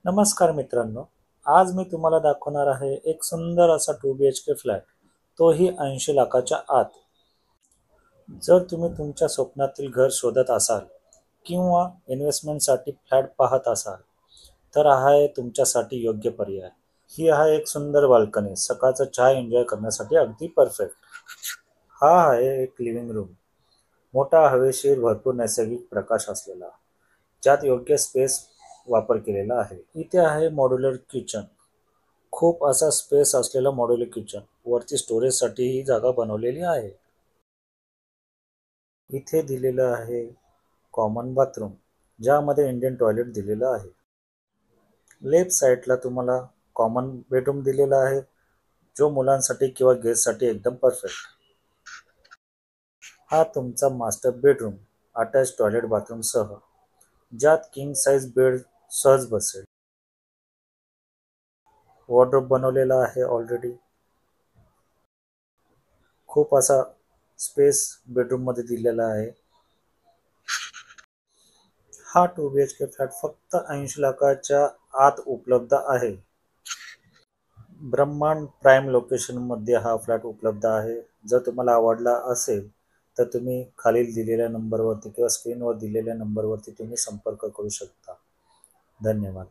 नमस्कार मित्रांनो, आज मी तुम्हाला दाखवणार आहे एक सुंदर असा 2 BHK फ्लॅट, तोही 80 लाखाच्या आत. जर तुम्ही तुमच्या स्वप्नातील घर शोधत असाल किंवा इन्व्हेस्टमेंटसाठी फ्लॅट पाहत असाल, तर हा आहे तुमच्यासाठी योग्य पर्याय. ही आहे एक सुंदर बाल्कनी, सकाळचा चहा एन्जॉय करण्यासाठी अगदी परफेक्ट. हा आहे एक लिव्हिंग रूम, मोठा हवेशीर भरपूर नैसर्गिक प्रकाश असलेला, ज्यात योग्य स्पेस वापर केलेला आहे. इथे आहे मॉड्युलर किचन, खूप असा स्पेस असलेलं मॉड्युलर किचन. वरती स्टोरेजसाठी ही जागा बनवलेली आहे. इथे दिलेलं आहे कॉमन बाथरूम, ज्यामध्ये इंडियन टॉयलेट दिलेलं आहे. लेफ्ट साईडला तुम्हाला कॉमन बेडरूम दिलेला आहे, जो मुलांसाठी किंवा गेस्टसाठी एकदम परफेक्ट. हा तुमचा master bedroom, attach toilet bathroom सह, ज्यात किंग साइज बेड सहज बसेल. वॉर्डरोब बनवलेला आहे ऑलरेडी. खूप असा स्पेस बेडरूममध्ये दिलेला आहे. हा 2 BHK फ्लॅट फक्त 80 लाखाच्या आत उपलब्ध आहे. ब्रह्मांड प्राईम लोकेशनमध्ये हा फ्लॅट उपलब्ध आहे. जर तुम्हाला आवडला असेल तर तुम्ही खालील दिलेल्या नंबरवरती किंवा स्क्रीनवर दिलेल्या नंबरवरती तुम्ही संपर्क करू शकता. धन्यवाद.